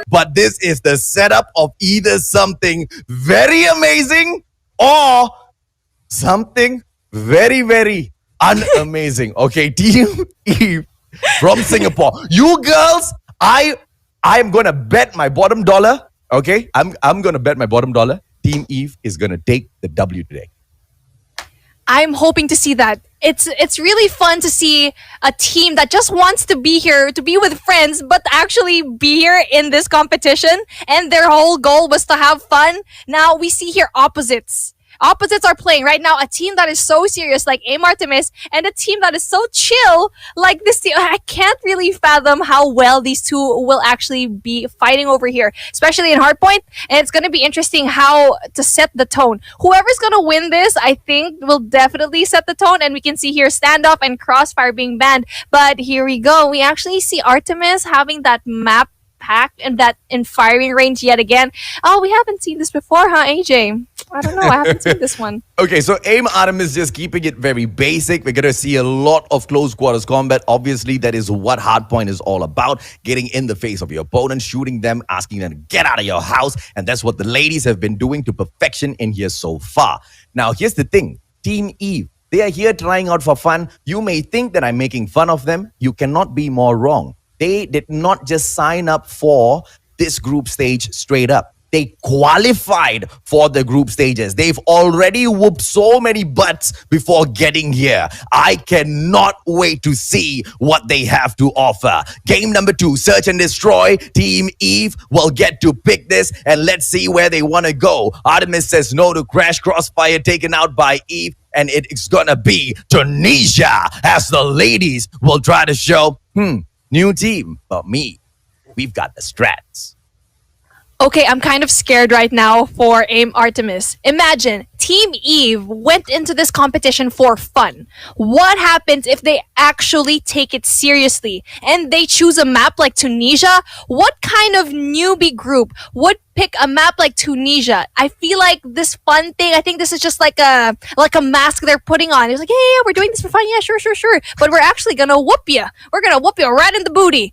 But this is the setup of either something very amazing or something very, very unamazing. Okay, Team Eve from Singapore. You girls, I'm gonna bet my bottom dollar. Okay, I'm gonna bet my bottom dollar. Team Eve is gonna take the W today. I'm hoping to see that. It's really fun to see a team that just wants to be here, to be with friends, but actually be here in this competition. And their whole goal was to have fun. Now we see here opposites. Opposites are playing right now. A team that is so serious like AIM Artemis and a team that is so chill like this team. I can't really fathom how well these two will actually be fighting over here, especially in Hardpoint. And it's going to be interesting how to set the tone. Whoever's going to win this, I think, will definitely set the tone. And we can see here standoff and crossfire being banned. But here we go. We actually see Artemis having that map pack and that in firing range yet again. Oh, we haven't seen this before, huh, AJ? I don't know. I haven't seen this one. Okay, so AIM Artemis just keeping it very basic. We're going to see a lot of close quarters combat. Obviously, that is what Hardpoint is all about. Getting in the face of your opponent, shooting them, asking them to get out of your house. And that's what the ladies have been doing to perfection in here so far. Now, here's the thing. Team Eve, they are here trying out for fun. You may think that I'm making fun of them. You cannot be more wrong. They did not just sign up for this group stage straight up. They qualified for the group stages. They've already whooped so many butts before getting here. I cannot wait to see what they have to offer. Game number 2, Search and Destroy. Team Eve will get to pick this, and let's see where they want to go. Artemis says no to Crash Crossfire, taken out by Eve, and it's gonna be Tunisia as the ladies will try to show, new team, but me, we've got the strats. Okay, I'm kind of scared right now for AIM Artemis. Imagine, Team Eve went into this competition for fun. What happens if they actually take it seriously and they choose a map like Tunisia? What kind of newbie group would pick a map like Tunisia? I feel like this fun thing, I think this is just like a mask they're putting on. It's like, hey, we're doing this for fun. Yeah, sure. But we're actually gonna whoop you. We're gonna whoop you right in the booty.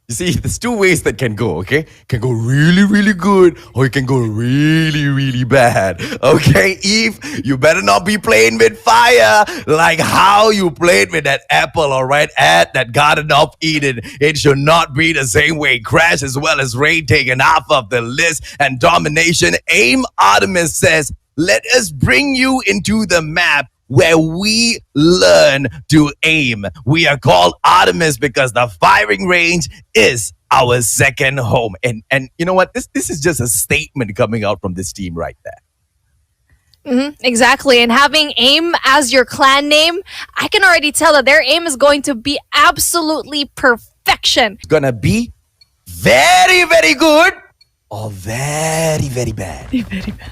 You see, there's two ways that can go, okay? It can go really, really good, or it can go really, really bad. Okay, Eve, you better not be playing with fire like how you played with that apple, all right, at that Garden of Eden. It should not be the same way. Crash as well as Raid taken off of the list, and domination. AIM Artemis says, let us bring you into the map where we learn to aim. We are called Artemis because the firing range is our second home. And you know what? This is just a statement coming out from this team right there. Exactly. And having AIM as your clan name, I can already tell that their aim is going to be absolutely perfection. It's gonna be very, very good or very, very bad.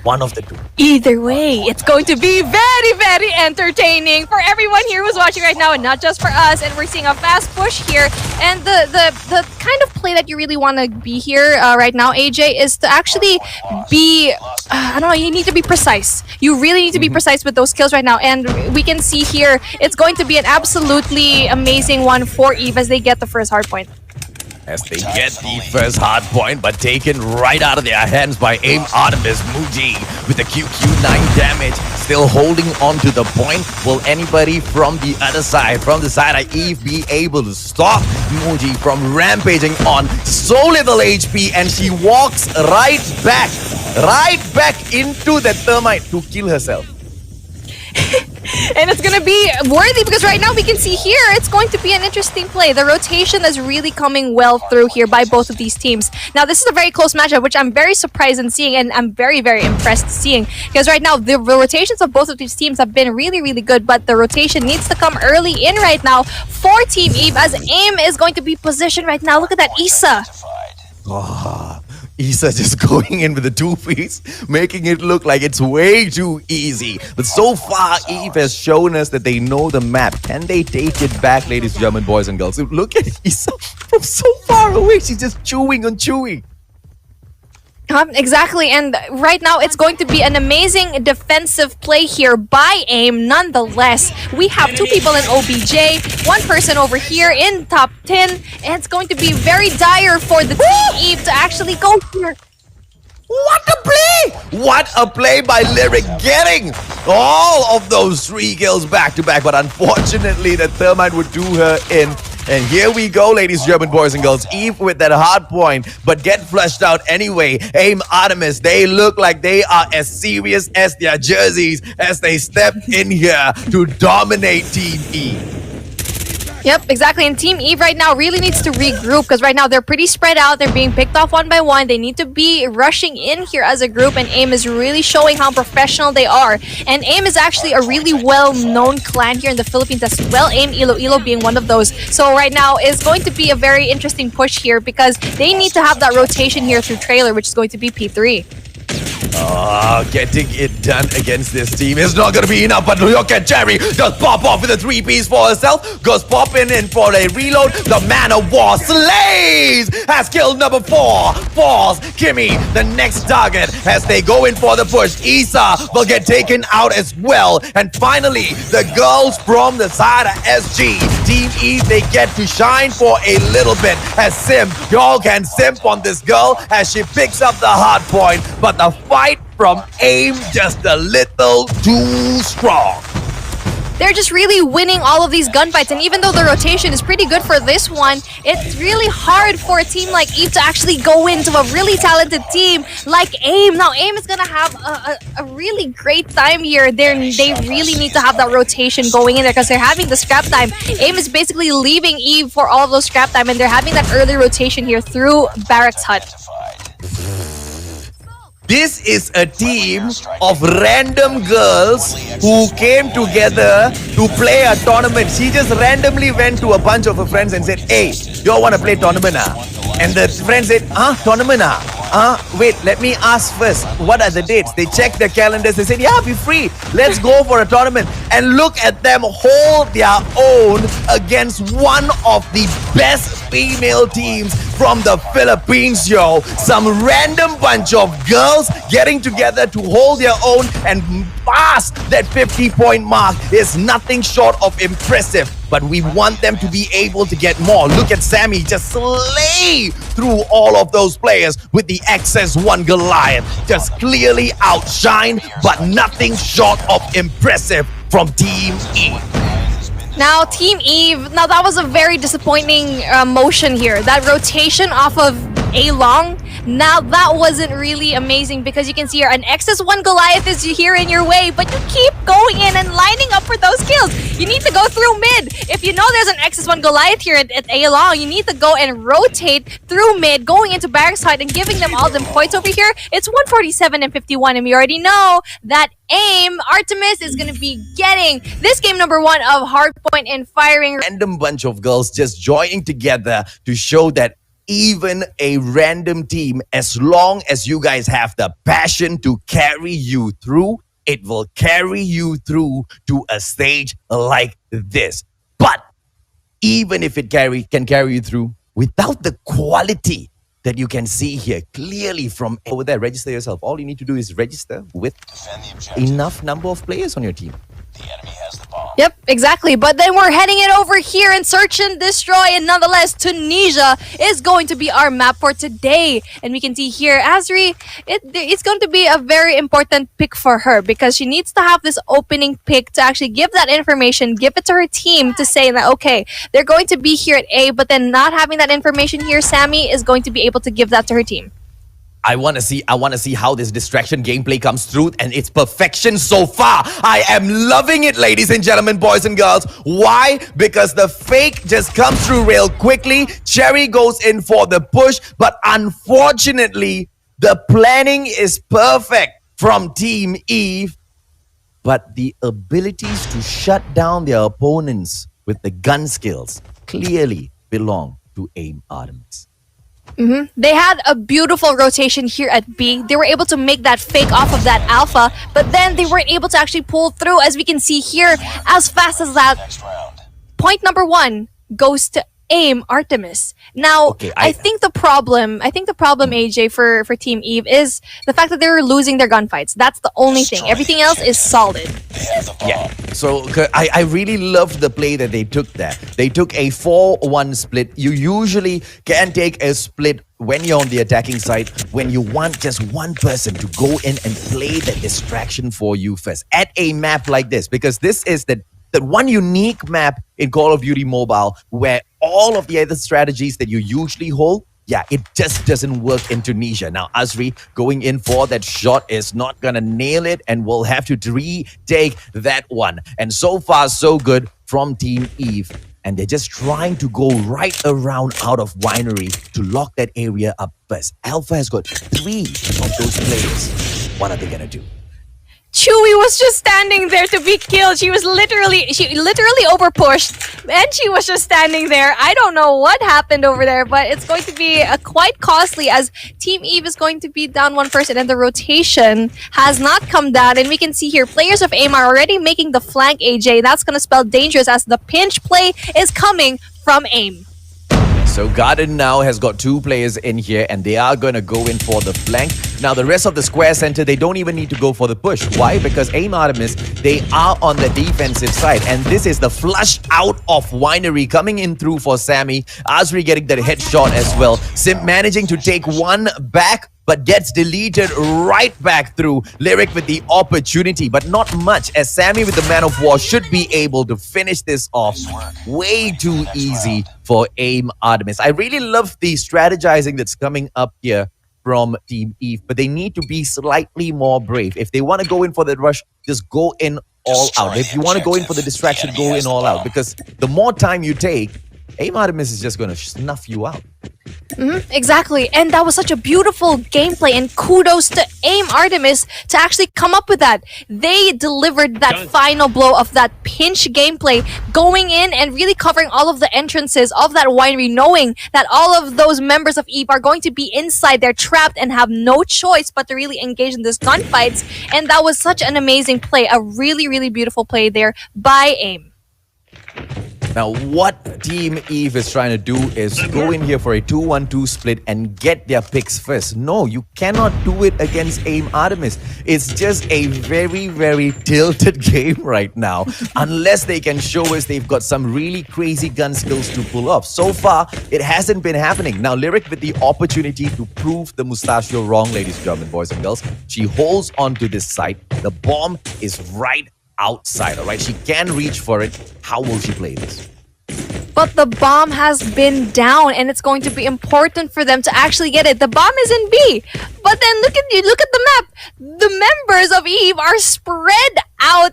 One of the two. Either way, it's going to be very, very entertaining for everyone here who's watching right now, and not just for us. And we're seeing a fast push here. And the kind of play that you really want to be here right now, AJ, is to actually be, I don't know, you need to be precise. You really need to be precise with those kills right now. And we can see here, it's going to be an absolutely amazing one for Eve as they get the first hard point. As they get the first hard point, but taken right out of their hands by AIM Artemis. Muji with the QQ9 damage, still holding on to the point. Will anybody from the other side, from the side of Eve, be able to stop Muji from rampaging on so little HP? And she walks right back into the thermite to kill herself. And it's going to be worthy because right now we can see here it's going to be an interesting play. The rotation is really coming well through here by both of these teams. Now, this is a very close matchup, which I'm very surprised in seeing, and I'm very, very impressed seeing. Because right now, the rotations of both of these teams have been really, really good, but the rotation needs to come early in right now for Team Eve as AIM is going to be positioned right now. Look at that, Issa. Issa just going in with the two-piece, making it look like it's way too easy. But so far, Eve has shown us that they know the map. Can they take it back, ladies and gentlemen, boys and girls? Look at Issa from so far away. She's just chewing on chewing. Exactly, and right now it's going to be an amazing defensive play here by AIM. Nonetheless, we have two people in OBJ, one person over here in top 10, and it's going to be very dire for the Team Eve to actually go here. What a play! What a play by Lyric, getting all of those 3 kills back to back, but unfortunately the Thermite would do her in. And here we go, ladies, German boys and girls. Eve with that hard point, but get flushed out anyway. AIM Artemis, they look like they are as serious as their jerseys as they step in here to dominate Team Eve. Yep, exactly. And Team Eve right now really needs to regroup because right now they're pretty spread out. They're being picked off one by one. They need to be rushing in here as a group, and AIM is really showing how professional they are. And AIM is actually a really well-known clan here in the Philippines as well. AIM Iloilo being one of those. So right now is going to be a very interesting push here because they need to have that rotation here through trailer, which is going to be P3. Getting it done against this team is not going to be enough, but look at Jerry just pop off with a 3-piece for herself, goes popping in for a reload. The Man of War slays, has killed number 4, falls Kimmy, the next target as they go in for the push. Isa will get taken out as well, and finally the girls from the side of SG, Team E, they get to shine for a little bit as Simp, y'all can simp on this girl as she picks up the hard point, but the fight from AIM just a little too strong. They're just really winning all of these gunfights, and even though the rotation is pretty good for this one, it's really hard for a team like Eve to actually go into a really talented team like AIM. Now AIM is gonna have a really great time here. They really need to have that rotation going in there because they're having the scrap time. AIM is basically leaving Eve for all of those scrap time, and they're having that early rotation here through Barracks Hut. This is a team of random girls who came together to play a tournament. She just randomly went to a bunch of her friends and said, "Hey, y'all want to play tournament? And the friend said, tournament? Wait, let me ask first. What are the dates?" They checked their calendars. They said, "Yeah, be free. Let's go for a tournament." And look at them hold their own against one of the best female teams from the Philippines, yo. Some random bunch of girls getting together to hold their own and pass that 50-point mark is nothing short of impressive. But we want them to be able to get more. Look at Sammy just slay through all of those players with the XS1 Goliath. Just clearly outshined, but nothing short of impressive from Team E. Now, Team Eve, now that was a very disappointing motion here. That rotation off of A-Long, now that wasn't really amazing because you can see here an XS1 Goliath is here in your way, but you keep going in and lining up for those kills. You need to go through mid. If you know there's an XS1 Goliath here at A-Long, you need to go and rotate through mid, going into Barracks Hut and giving them all them points over here. It's 147 and 51, and we already know that AIM Artemis is going to be getting this game number 1 of Hardpoint and firing. Random bunch of girls just joining together to show that even a random team, as long as you guys have the passion to carry you through, it will carry you through to a stage like this. But even if it can carry you through without the quality that you can see here clearly from over there, register yourself. All you need to do is register with enough number of players on your team. The enemy has the bomb. Yep, exactly. But then we're heading it over here in Search and Destroy. And nonetheless, Tunisia is going to be our map for today. And we can see here, Azri, it's going to be a very important pick for her because she needs to have this opening pick to actually give that information, give it to her team to say that, okay, they're going to be here at A, but then not having that information here, Sammy is going to be able to give that to her team. I want to see how this distraction gameplay comes through, and it's perfection so far. I am loving it, ladies and gentlemen, boys and girls. Why? Because the fake just comes through real quickly. Cherry goes in for the push, but unfortunately, the planning is perfect from Team Eve, but the abilities to shut down their opponents with the gun skills clearly belong to AIM Artemis. They had a beautiful rotation here at B. They were able to make that fake off of that alpha, but then they weren't able to actually pull through, as we can see here, as fast as that. Next round. Point number 1 goes to AIM Artemis. Now, Okay, I think the problem, AJ, for Team Eve is the fact that they're losing their gunfights. That's the only thing. Everything else is solid. Yeah. So I really loved the play that they took there. They took a 4-1 split. You usually can take a split when you're on the attacking side, when you want just one person to go in and play the distraction for you first at a map like this, because this is the one unique map in Call of Duty Mobile where all of the other strategies that you usually hold, yeah, it just doesn't work in Tunisia. Now, Azri going in for that shot is not going to nail it and will have to retake that one. And so far, so good from Team Eve. And they're just trying to go right around out of Winery to lock that area up first. Alpha has got 3 of those players. What are they going to do? Chewie was just standing there to be killed. She literally overpushed, and she was just standing there. I don't know what happened over there, but it's going to be quite costly as Team Eve is going to be down one person, and the rotation has not come down. And we can see here, players of AIM are already making the flank, AJ. That's going to spell dangerous as the pinch play is coming from AIM. So Garden now has got 2 players in here and they are going to go in for the flank. Now the rest of the square center, they don't even need to go for the push. Why? Because AIM Artemis, they are on the defensive side. And this is the flush out of Winery coming in through for Sammy. Azri getting that headshot as well. Sim managing to take one back, but gets deleted right back through. Lyric with the opportunity, but not much, as Sammy with the Man of War should be able to finish this off. Way too easy for AIM Artemis. I really love the strategizing that's coming up here from Team Eve, but they need to be slightly more brave. If they want to go in for the rush, just go in all out. If you want to go in for the distraction, go in all out, because the more time you take, AIM Artemis is just going to snuff you out. Exactly, and that was such a beautiful gameplay, and kudos to AIM Artemis to actually come up with that. They delivered that final blow of that pinch gameplay, going in and really covering all of the entrances of that winery, knowing that all of those members of Eve are going to be inside, they're trapped and have no choice but to really engage in this gunfights. And that was such an amazing play, a really, really beautiful play there by AIM. Now, what Team Eve is trying to do is go in here for a 2-1-2 split and get their picks first. No, you cannot do it against AIM Artemis. It's just a very, very tilted game right now. Unless they can show us they've got some really crazy gun skills to pull off. So far, it hasn't been happening. Now, Lyric with the opportunity to prove the Mustachio wrong, ladies and gentlemen, boys and girls. She holds on to this site. The bomb is right outside, all right? She can reach for it. How will she play this? But the bomb has been down, and it's going to be important for them to actually get it. The bomb is in B, but then look at the map. The members of Eve are spread out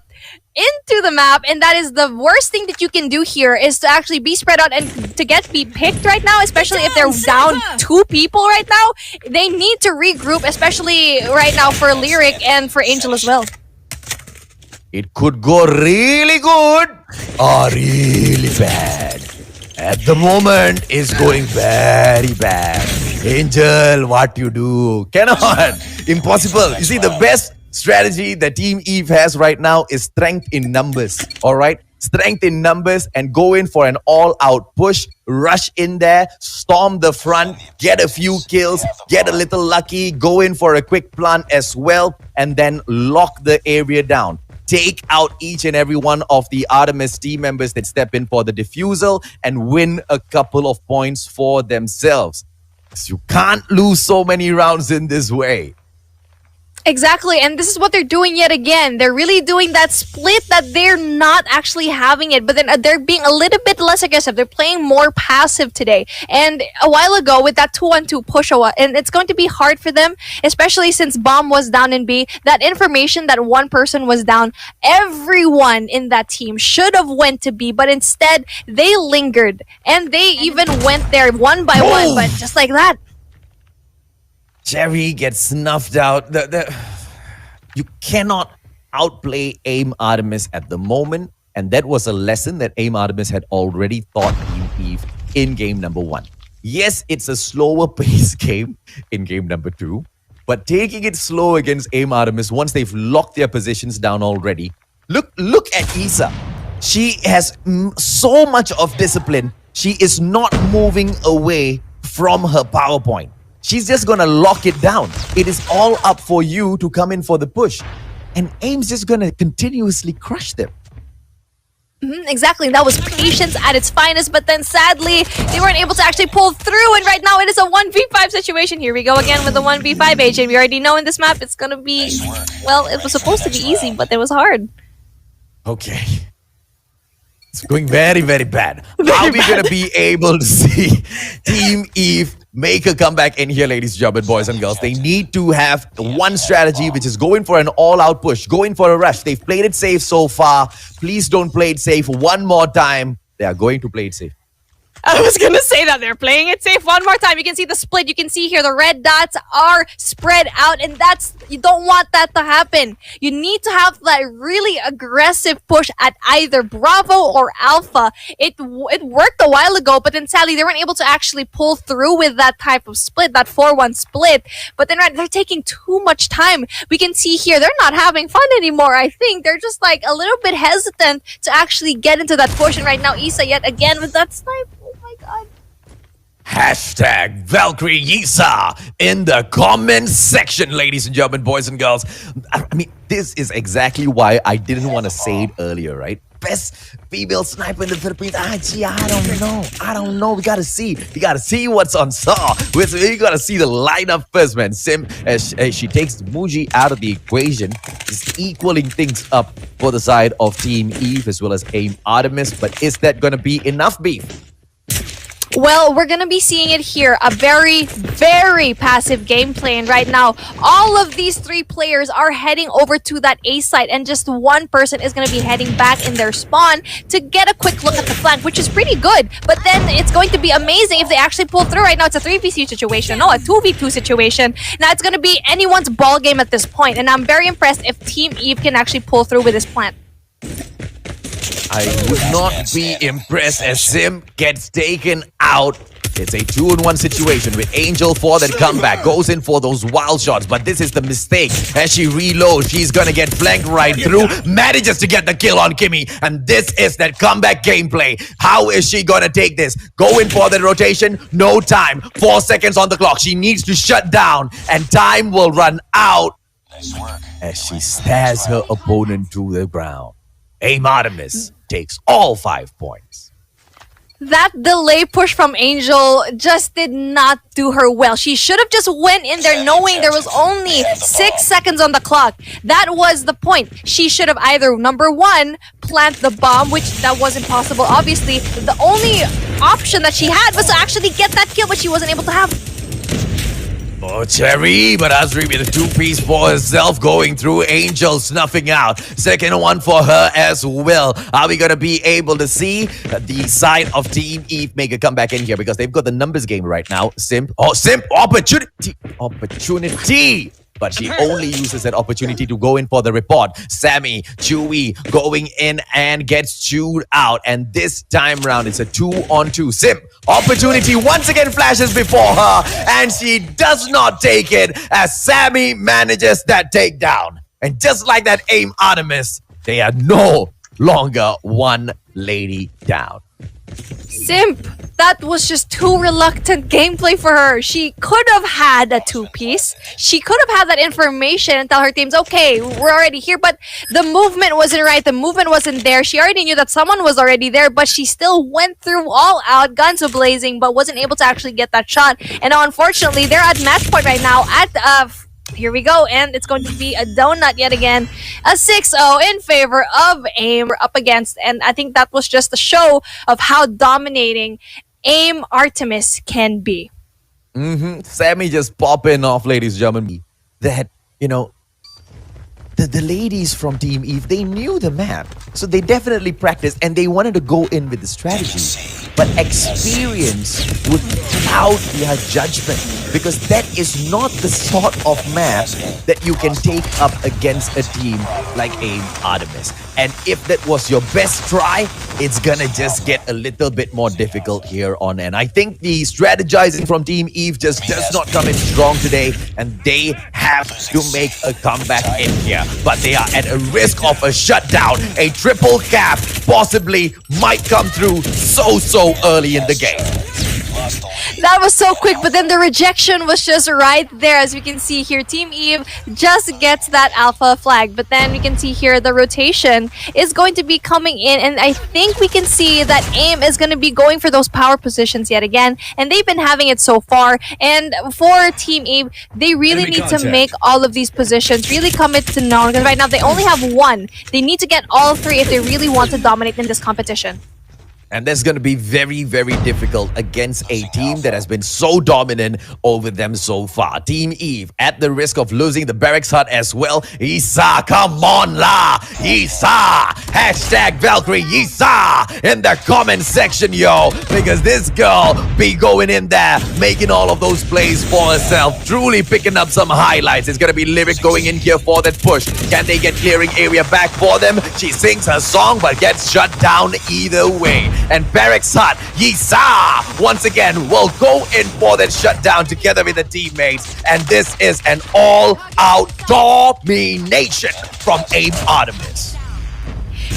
into the map, and that is the worst thing that you can do here, is to actually be spread out and to get be picked right now, especially if they're down 2 people right now. They need to regroup, especially right now for Lyric and for Angel as well. It could go really good or really bad. At the moment, it's going very bad. Angel, what you do? Cannot. Impossible. You see, the best strategy that Team Eve has right now is strength in numbers. All right? Strength in numbers and go in for an all-out push. Rush in there, storm the front, get a few kills, get a little lucky, go in for a quick plant as well, and then lock the area down. Take out each and every one of the Artemis team members that step in for the defusal and win a couple of points for themselves. You can't lose so many rounds in this way. Exactly, and this is what they're doing yet again. They're really doing that split that they're not actually having it, but then they're being a little bit less aggressive. They're playing more passive today. And a while ago with that 2-1-2 push, and it's going to be hard for them, especially since Bomb was down in B. That information that one person was down, everyone in that team should have went to B, but instead they lingered, and they even went there one by one, but just like that. Cherry gets snuffed out. You cannot outplay AIM Artemis at the moment. And that was a lesson that AIM Artemis had already taught Team Eve in game number 1. Yes, it's a slower pace game in game number 2. But taking it slow against AIM Artemis once they've locked their positions down already. Look at Isa. She has so much of discipline She is not moving away from her power point. She's just gonna lock it down. It is all up for you to come in for the push. And AIM's just gonna continuously crush them. Exactly, that was patience at its finest, but then sadly, they weren't able to actually pull through, and right now it is a 1v5 situation. Here we go again with the 1v5, AJ. We already know in this map it's gonna be, well, it was supposed to be easy, but it was hard. Okay. It's going very, very bad. How are we going to be able to see Team Eve make a comeback in here, ladies and gentlemen, boys and girls? They need to have one strategy, which is going for an all-out push, going for a rush. They've played it safe so far. Please don't play it safe one more time. They are going to play it safe. I was gonna say that they're playing it safe one more time. You can see the split. You can see here the red dots are spread out, and you don't want that to happen. You need to have that really aggressive push at either Bravo or Alpha. It worked a while ago, but then sadly they weren't able to actually pull through with that type of split, that 4-1 split. But then they're taking too much time. We can see here they're not having fun anymore. I think they're just like a little bit hesitant to actually get into that push. And right now, Isa yet again with that snipe. Oh my god. Hashtag Valkyrie Yisa in the comment section, ladies and gentlemen, boys and girls. I mean, this is exactly why I didn't want to say it earlier, right? Best female sniper in the Philippines. Gee, I don't know. We gotta see. We gotta see what's on saw. We gotta see the lineup first, man. Sim, as she takes Muji out of the equation, is equaling things up for the side of Team Eve as well as AIM Artemis. But is that gonna be enough beef? Well, we're going to be seeing it here. A very, very passive gameplay. And right now, all of these three players are heading over to that A site. And just one person is going to be heading back in their spawn to get a quick look at the flank, which is pretty good. But then it's going to be amazing if they actually pull through. Right now, it's a 3v2 situation. No, a 2v2 situation. Now, it's going to be anyone's ball game at this point. And I'm very impressed if Team Eve can actually pull through with this plan. I would not be impressed as Sim gets taken out. It's a 2-on-1 situation with Angel for that comeback. Goes in for those wild shots, but this is the mistake. As she reloads, she's gonna get flanked right through. Manages to get the kill on Kimmy, and this is that comeback gameplay. How is she gonna take this? Go in for the rotation, no time. 4 seconds on the clock. She needs to shut down, and time will run out as she stares her opponent to the ground. AIM Artemis takes all 5 points. That delay push from Angel just did not do her well. She should have just went in there knowing there was only 6 seconds on the clock. That was the point. She should have either, number one, plant the bomb, which that wasn't possible. Obviously, the only option that she had was to actually get that kill, but she wasn't able to have. Oh, Cherry, but Azri with a 2-piece for herself going through. Angel snuffing out. Second one for her as well. Are we going to be able to see the side of Team Eve make a comeback in here? Because they've got the numbers game right now. Simp. Oh, Simp. Opportunity. But she only uses that opportunity to go in for the report. Sammy, Chewy going in and gets chewed out. And this time round, it's a 2-on-2. Sim, opportunity once again flashes before her. And she does not take it as Sammy manages that takedown. And just like that AIM Artemis, they are no longer one lady down. Simp, that was just too reluctant gameplay for her. She could have had a 2-piece. She could have had that information and tell her teams, okay, we're already here, but the movement wasn't right. The movement wasn't there. She already knew that someone was already there, but she still went through all out, guns a-blazing, but wasn't able to actually get that shot. And now, unfortunately, they're at match point right now at here we go, and it's going to be a donut yet again. A 6-0 in favor of AIM. We're up against, and I think that was just a show of how dominating AIM Artemis can be. Sammy just popping off, ladies and gentlemen. That, you know, the ladies from Team Eve, they knew the map. So they definitely practiced and they wanted to go in with the strategy. But experience would cloud their judgment, because that is not the sort of map that you can take up against a team like AIM Artemis. And if that was your best try, it's gonna just get a little bit more difficult here on end. I think the strategizing from Team Eve just does not come in strong today, and they have to make a comeback in here. But they are at a risk of a shutdown. A triple cap possibly might come through so early in the game. That was so quick, but then the rejection was just right there. As we can see here, Team Eve just gets that alpha flag. But then we can see here the rotation is going to be coming in. And I think we can see that AIM is going to be going for those power positions yet again. And they've been having it so far. And for Team Eve, they really need to make all of these positions really commit to known. Because right now they only have one. They need to get all three if they really want to dominate in this competition. And that's going to be very difficult against a team that has been so dominant over them so far. Team Eve at the risk of losing the barracks hut as well. Isa, come on la! Isa! Hashtag Valkyrie Isa in the comment section, yo. Because this girl be going in there, making all of those plays for herself. Truly picking up some highlights. It's going to be Lyric going in here for that push. Can they get clearing area back for them? She sings her song but gets shut down either way. And Barracks Hut, Yisa, once again, will go in for that shutdown together with the teammates. And this is an all-out domination from AIM Artemis.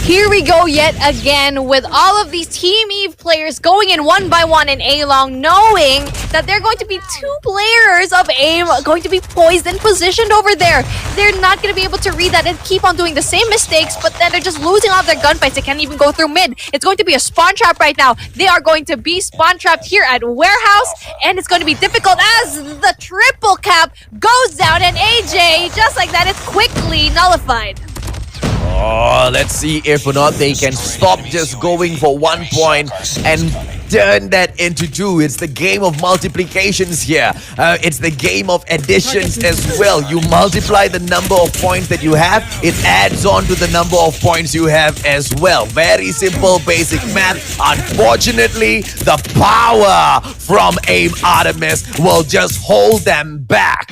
Here we go yet again with all of these Team Eve players going in one by one in A-Long, knowing that they're going to be two players of AIM going to be poised and positioned over there. They're not going to be able to read that and keep on doing the same mistakes, but then they're just losing all of their gunfights. They can't even go through mid. It's going to be a spawn trap right now. They are going to be spawn trapped here at Warehouse, and it's going to be difficult as the triple cap goes down, and AJ, just like that, is quickly nullified. Oh, let's see if or not they can stop just going for 1 point and turn that into 2. It's the game of multiplications here. It's the game of additions as well. You multiply the number of points that you have, it adds on to the number of points you have as well. Very simple, basic math. Unfortunately, the power from AIM Artemis will just hold them back.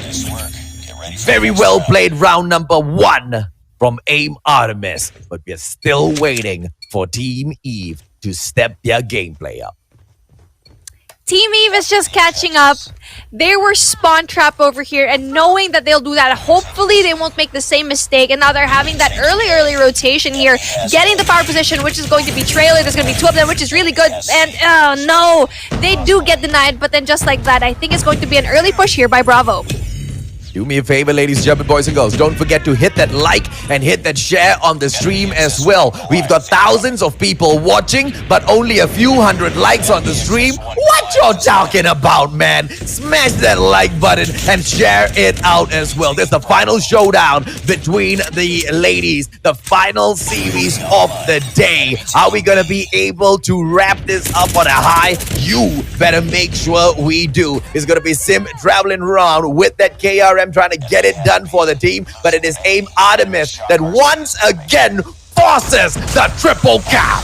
Very well played round number 1 from AIM Artemis, but we're still waiting for Team Eve to step their gameplay up. Team Eve is just catching up. They were spawn trap over here, and knowing that they'll do that, hopefully they won't make the same mistake. And now they're having that early rotation here, getting the power position, which is going to be trailer. There's going to be 2 of them, which is really good. And oh no, they do get denied, but then just like that, I think it's going to be an early push here by Bravo. Do me a favor, ladies and gentlemen, boys and girls. Don't forget to hit that like and hit that share on the stream as well. We've got thousands of people watching, but only a few hundred likes on the stream. What you're talking about, man? Smash that like button and share it out as well. There's the final showdown between the ladies, the final series of the day. Are we gonna be able to wrap this up on a high? You better make sure we do. It's gonna be Sim traveling around with that KRM trying to get it done for the team, but it is AIM Artemis that once again forces the triple cap.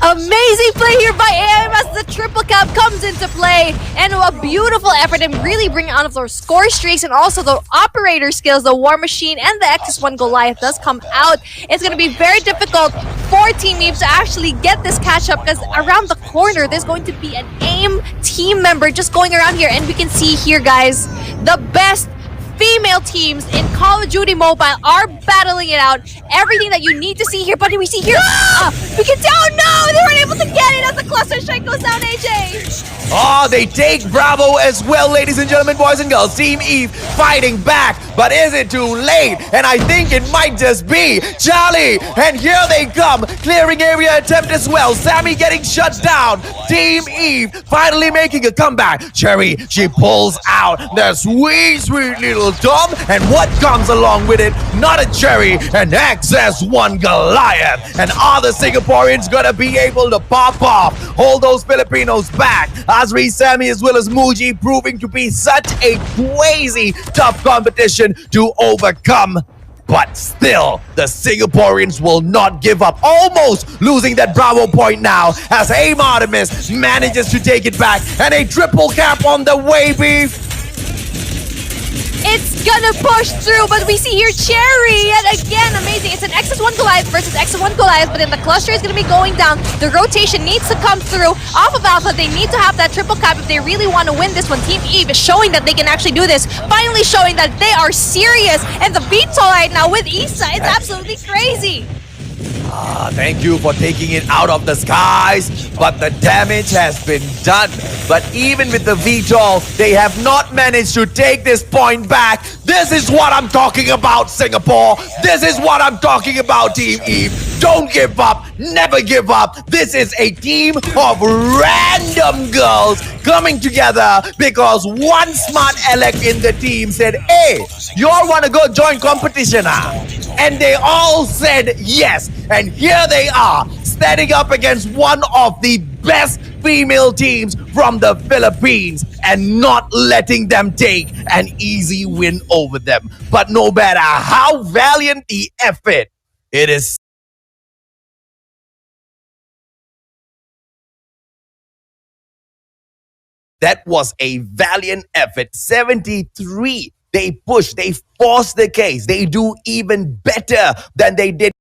Amazing play here by AIM as the triple cap comes into play, and a beautiful effort and really bringing out of those score streaks and also the operator skills. The War Machine and the XS1 Goliath does come out. It's going to be very difficult for Team Eve to actually get this catch up, because around the corner there's going to be an AIM team member just going around here, and we can see here, guys, the best female teams in Call of Duty Mobile are battling it out. Everything that you need to see here, but we see here, we can tell, no, they weren't able to get it as the cluster strike goes down, AJ. Oh, they take Bravo as well, ladies and gentlemen, boys and girls. Team Eve fighting back, but is it too late? And I think it might just be Charlie. And here they come, clearing area attempt as well. Sammy getting shut down. Team Eve finally making a comeback. Cherry, she pulls out the sweet little Dom, and what comes along with it? Not a Cherry, an XS1 Goliath. And are the Singaporeans gonna be able to pop off, hold those Filipinos back? Azri, Sammy, as well as Muji proving to be such a crazy tough competition to overcome. But still, the Singaporeans will not give up, almost losing that Bravo point now as AIM Artemis manages to take it back, and a triple cap on the way, beef. It's gonna push through, but we see here Cherry, and again, amazing. It's an X1 Goliath versus X1 Goliath, but then the cluster is gonna be going down. The rotation needs to come through. Off of Alpha, they need to have that triple cap if they really want to win this one. Team Eve is showing that they can actually do this, finally showing that they are serious. And the VTOL right now with Issa, it's absolutely crazy. Thank you for taking it out of the skies, but the damage has been done. But even with the VTOL, they have not managed to take this point back. This is what I'm talking about, Singapore. This is what I'm talking about, Team Eve. Don't give up. Never give up. This is a team of random girls coming together because one smart elect in the team said, hey, you all want to go join competition, huh? And they all said yes. And here they are, standing up against one of the best female teams from the Philippines and not letting them take an easy win over them. But no matter how valiant the effort, it is that was a valiant effort. 73. They pushed, they forced the case. They do even better than they did